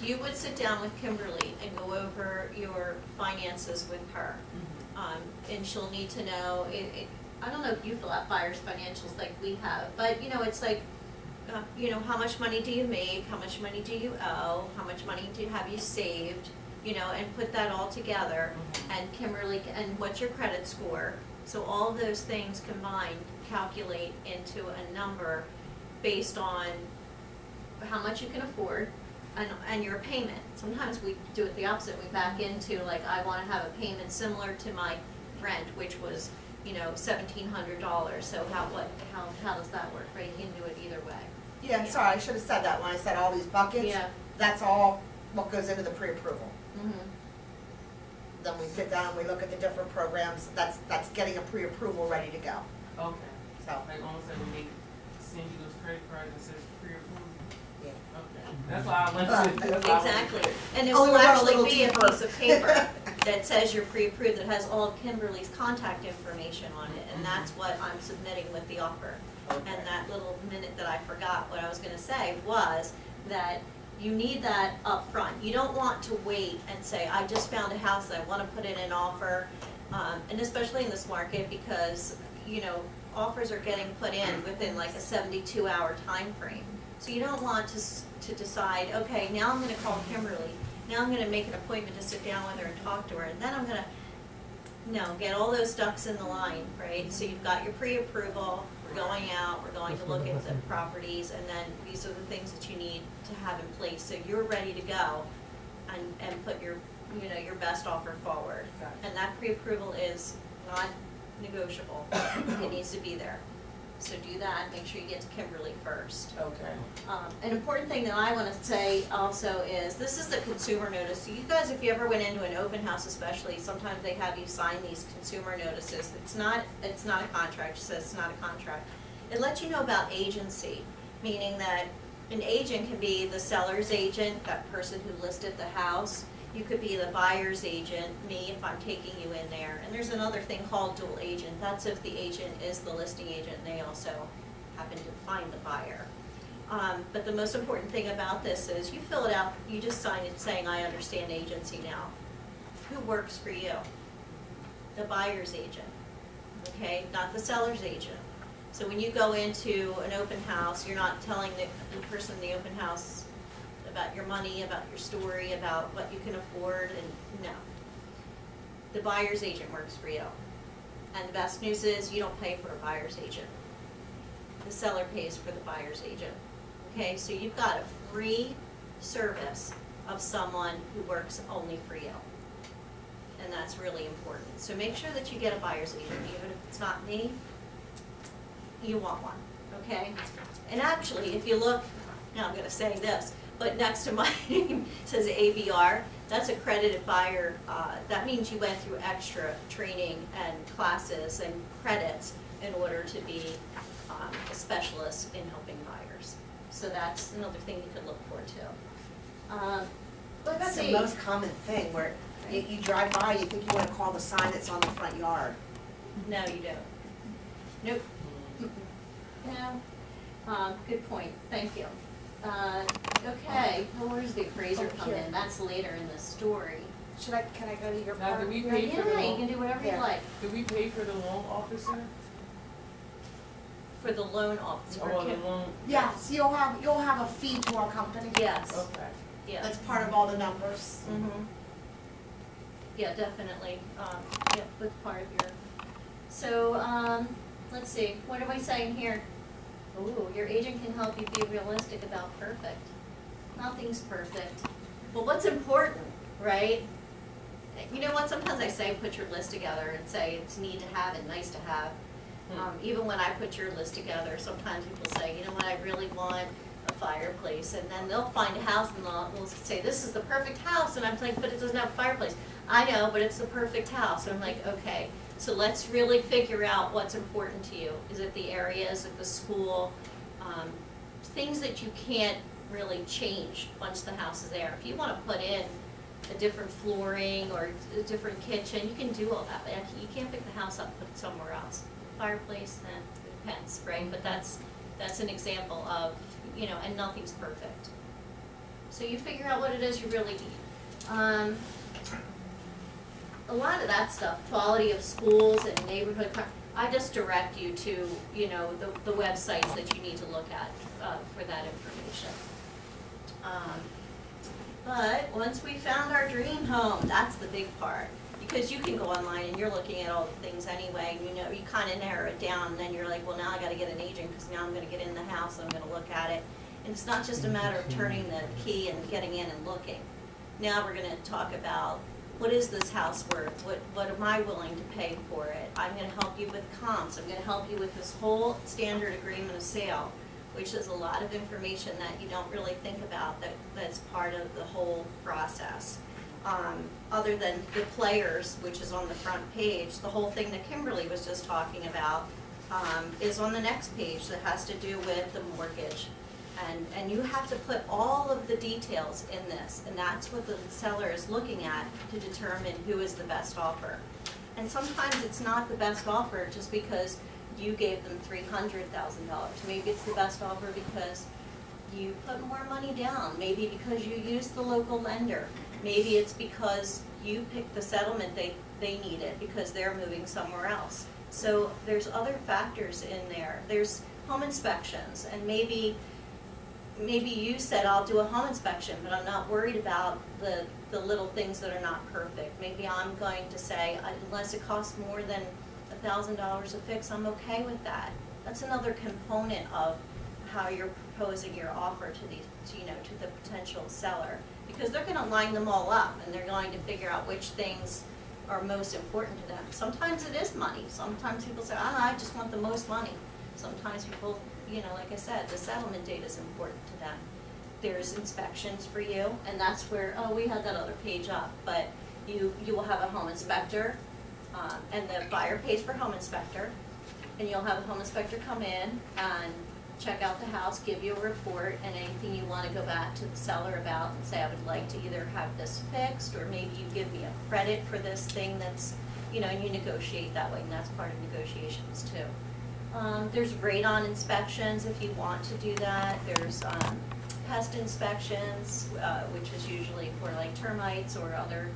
you would sit down with Kimberly and go over your finances with her. And she'll need to know, I don't know if you fill out buyer's financials like we have, but you know, it's like, you know, how much money do you make, how much money do you owe, how much money have you saved, you know, and put that all together. And Kimberly, and what's your credit score? So all of those things combined calculate into a number based on how much you can afford and your payment. Sometimes we do it the opposite. We back into like, I want to have a payment similar to my rent, which was, you know, $1,700. So how does that work, right? You can do it either way. Yeah, sorry, I should have said that when I said all these buckets. Yeah. That's all what goes into the pre-approval. Mm-hmm. Then we sit down and we look at the different programs. That's getting a pre-approval ready to go. Okay. So, Like almost like when they send you those credit cards and says pre-approved. yeah. Okay. That's why I went to. That's why I went to- Exactly. And it Oh, will we're a actually little be a deeper. piece of paper that says you're pre-approved, that has all of Kimberly's contact information on it, and that's what I'm submitting with the offer. Okay. And that little minute that I forgot, what I was gonna say was that you need that up front. You don't want to wait and say, I just found a house, I wanna put in an offer, and especially in this market, because, you know, offers are getting put in within like a 72-hour time frame. So you don't want to decide, okay, now I'm gonna call Kimberly, now I'm gonna make an appointment to sit down with her and talk to her, and then I'm gonna, no, get all those ducks in the line, right? So you've got your pre-approval, we're going out, we're going to look at the properties, and then these are the things that you need to have in place, so you're ready to go and put your, you know, your best offer forward. Got it. And that pre-approval is not negotiable, it needs to be there. So do that, make sure you get to Kimberly first. Okay. An important thing that I want to say also is, this is the consumer notice. So you guys, if you ever went into an open house especially, sometimes they have you sign these consumer notices. It's not a contract, it says it's not a contract. It lets you know about agency, meaning that an agent can be the seller's agent, that person who listed the house. You could be the buyer's agent, me if I'm taking you in there. And there's another thing called dual agent. That's if the agent is the listing agent and they also happen to find the buyer. But the most important thing about this is you fill it out, you just sign it saying, I understand agency now. Who works for you? The buyer's agent, okay? Not the seller's agent. So when you go into an open house, you're not telling the person in the open house about your money, about your story, about what you can afford, and no. The buyer's agent works for you. And the best news is you don't pay for a buyer's agent. The seller pays for the buyer's agent. Okay, so you've got a free service of someone who works only for you. And that's really important. So make sure that you get a buyer's agent, even if it's not me, you want one, okay? And actually, if you look, now I'm gonna say this, but next to my name says ABR, that's accredited buyer. That means you went through extra training and classes and credits in order to be a specialist in helping buyers. So that's another thing you could look for too. Let's That's see. the most common thing where you drive by, you think you want to call the sign that's on the front yard. No, you don't. Nope. No. Good point. Thank you. Okay. Well, where's the appraiser come in? That's later in the story. Can I go to your Now, part? do we Yeah, pay for the you loan? can do whatever you Yeah. like Do we pay for the loan officer? for the loan officer. Or the loan? Yes, you'll have a fee to our company. Yes. Okay. Yeah. That's part of all the numbers. Mm-hmm. Yeah, definitely. Yeah, that's part of your. So, let's see. What am I saying here? Ooh, your agent can help you be realistic about perfect. Nothing's perfect. But what's important, right? You know what? Sometimes I say put your list together and say it's need to have and nice to have. Even when I put your list together, sometimes people say, you know what, I really want a fireplace, and then they'll find a house and they'll say, this is the perfect house, and I'm like, but it doesn't have a fireplace. I know, but it's the perfect house. And I'm like, okay, so let's really figure out what's important to you. Is it the area? Is it the school? Things that you can't really change once the house is there. If you want to put in a different flooring or a different kitchen, you can do all that, but you can't pick the house up and put it somewhere else. Fireplace, it depends, right? But that's an example of you know, and nothing's perfect. So you figure out what it is you really need. A lot of that stuff, quality of schools and neighborhood, I just direct you to, you know, the websites that you need to look at for that information. But once we found our dream home, that's the big part. Because you can go online and you're looking at all the things anyway, and you know, you kind of narrow it down, and then you're like, well, now I got to get an agent because now I'm going to get in the house and I'm going to look at it. And it's not just a matter of turning the key and getting in and looking. Now we're going to talk about, what is this house worth? What am I willing to pay for it? I'm going to help you with comps. I'm going to help you with this whole standard agreement of sale, which is a lot of information that you don't really think about that's part of the whole process. Other than the players, which is on the front page, the whole thing that Kimberly was just talking about is on the next page that has to do with the mortgage. And you have to put all of the details in this, and that's what the seller is looking at to determine who is the best offer. And sometimes it's not the best offer just because you gave them $300,000. Maybe it's the best offer because you put more money down. Maybe because you used the local lender. Maybe it's because you picked the settlement they needed because they're moving somewhere else. So there's other factors in there. There's home inspections, and maybe you said, I'll do a home inspection, but I'm not worried about the little things that are not perfect. Maybe I'm going to say, unless it costs more than $1,000 a fix, I'm okay with that. That's another component of how you're proposing your offer to the potential seller, because they're going to line them all up and they're going to figure out which things are most important to them. Sometimes it is money. Sometimes people say, I just want the most money. Sometimes people, you know, like I said, the settlement date is important to them. There's inspections for you, and that's where, we had that other page up, but you will have a home inspector, and the buyer pays for home inspector, and you'll have a home inspector come in and check out the house, give you a report, and anything you want to go back to the seller about and say, I would like to either have this fixed, or maybe you give me a credit for this thing that's, you know, and you negotiate that way, and that's part of negotiations too. There's radon inspections if you want to do that. There's pest inspections, which is usually for like termites or other,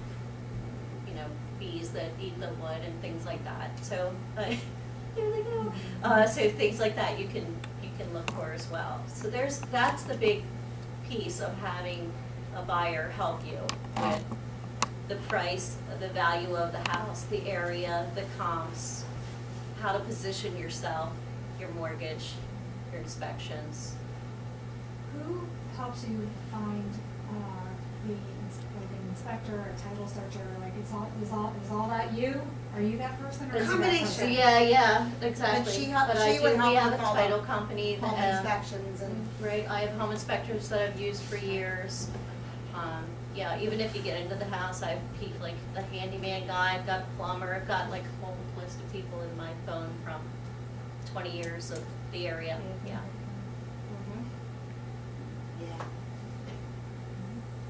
you know, bees that eat the wood and things like that. So there they go. So things like that you can look for as well. So that's the big piece of having a buyer help you with the price, the value of the house, the area, the comps, how to position yourself, your mortgage, your inspections. Who helps you find the inspector or title searcher? Like, is all that you? Are you that person, or A is it that combination. person? Yeah, exactly. And she We would help have with a all title the company home that, inspections and. right, I have home inspectors that I've used for years. Yeah, even if you get into the house, I've like the handyman guy, I've got a plumber, I've got like a whole list of people in my phone from 20 years of the area, yeah. Yeah.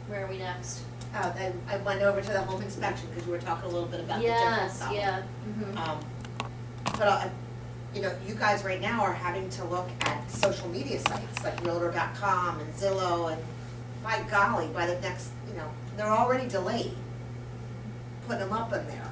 Where are we next? I went over to the home inspection because you were talking a little bit about the different stuff. Yes, yeah. But you know, you guys right now are having to look at social media sites like Realtor.com and Zillow, and by golly, by the next, you know, they're already delayed putting them up in there.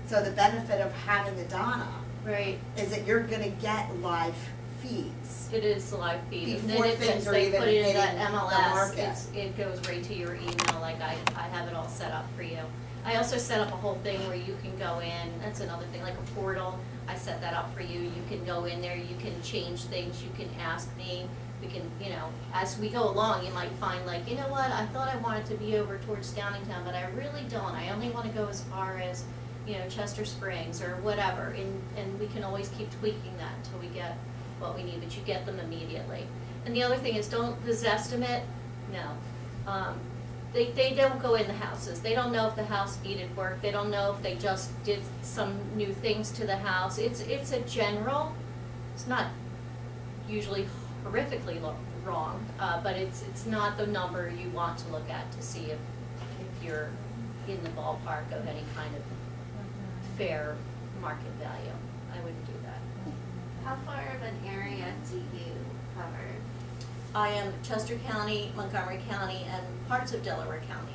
So the benefit of having a Donna Right. is that you're going to get live feeds. It is the live feed. Before And then things are they even put it in hitting that the MLS, market. it goes right to your email, like I have it all set up for you. I also set up a whole thing where you can go in, that's another thing, like a portal. I set that up for you. You can go in there, you can change things, you can ask me. We can, you know, as we go along, you might find like, you know what, I thought I wanted to be over towards Downingtown, but I really don't. I only want to go as far as, you know, Chester Springs or whatever, and we can always keep tweaking that until we get what we need, but you get them immediately. And the other thing is, this estimate, no. They don't go in the houses. They don't know if the house needed work. They don't know if they just did some new things to the house. It's a general, it's not usually horrifically wrong, but it's not the number you want to look at to see if you're in the ballpark of any kind of fair market value. I wouldn't do that. How far of an area do you cover? I am Chester County, Montgomery County, and parts of Delaware County.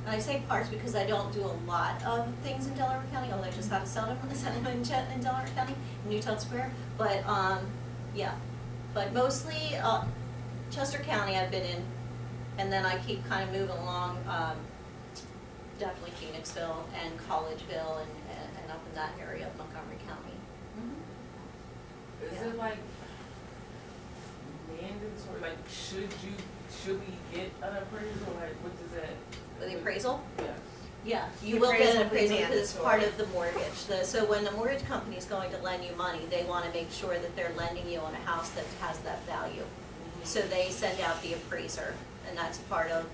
And I say parts because I don't do a lot of things in Delaware County, although I just had a settlement in Delaware County, in Newtown Square. But, yeah, but mostly Chester County I've been in, and then I keep kind of moving along, definitely Phoenixville and Collegeville and up in that area of Montgomery County. Is Yeah. it like mandatory, like should we get an appraisal, like what does that? For the appraisal? Yeah. Yeah, you The will get an appraisal will be appraisal because it's mandatory. part of the mortgage. So when the mortgage company is going to lend you money, they want to make sure that they're lending you on a house that has that value. So they send out the appraiser, and that's part of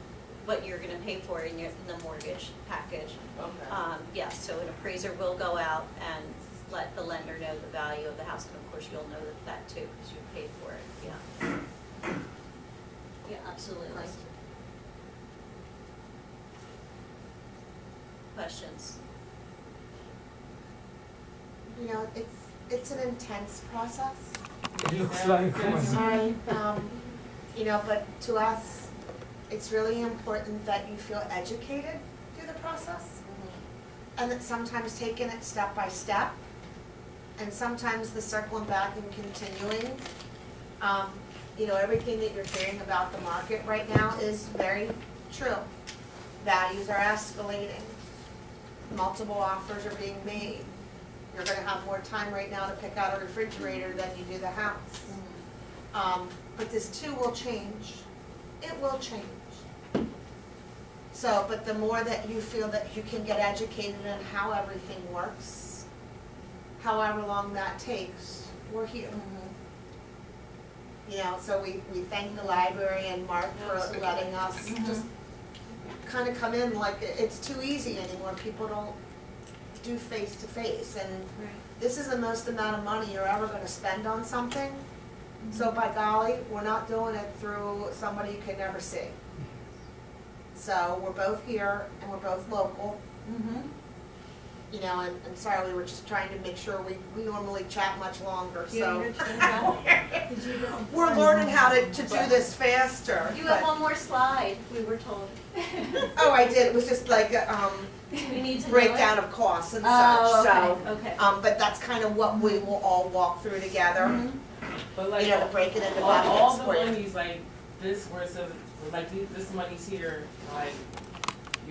what you're going to pay for in the mortgage package. Okay. Yes, so an appraiser will go out and let the lender know the value of the house, and of course you'll know that too because you paid for it. Yeah. Yeah, absolutely. Questions? You know, it's an intense process, It looks like Yes. one. right? You know, but to us, it's really important that you feel educated through the process, and that sometimes taking it step by step, and sometimes the circling back and continuing. You know, everything that you're hearing about the market right now is very true. Values are escalating. Multiple offers are being made. You're gonna have more time right now to pick out a refrigerator than you do the house. But this too will change. It will change. So, but the more that you feel that you can get educated in how everything works, however long that takes, we're here. You know, so we thank the library and Mark for Absolutely. letting us just kind of come in, like it's too easy anymore. People don't do face to face, and this is the most amount of money you're ever going to spend on something. So by golly, we're not doing it through somebody you can never see. So we're both here and we're both local. You know, and sorry, we were just trying to make sure we normally chat much longer, so. We're learning how to do this faster. You have but- one more slide, we were told. Oh, I did, it was just like, We need to know breakdown it? of costs and Oh, such, okay, so. okay. But that's kind of what we will all walk through together, But like you know, to break it into all buckets the for you. monies, like this where it says, like this money's here, like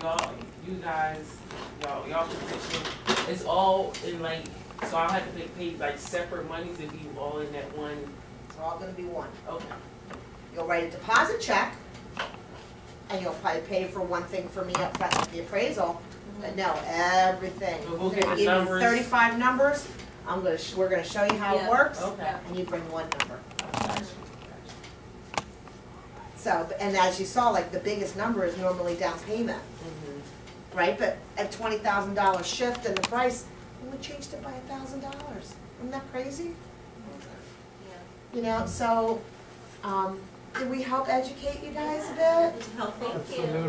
y'all, you guys, y'all position, it's all in like, so I'll have to pay like separate monies if you all in that one. It's all gonna be one. Okay. You'll write a deposit check, and you'll probably pay for one thing for me up front with the appraisal, but no, everything. So we'll I'm get gonna the give you numbers. 35 numbers, we're gonna show you how Yeah. it works, Okay. and you bring one number. Gotcha. So, and as you saw, like, the biggest number is normally down payment, right? But at $20,000 shift in the price, we changed it by $1,000. Isn't that crazy? You know, so, did we help educate you guys a bit? Thank you. Absolutely.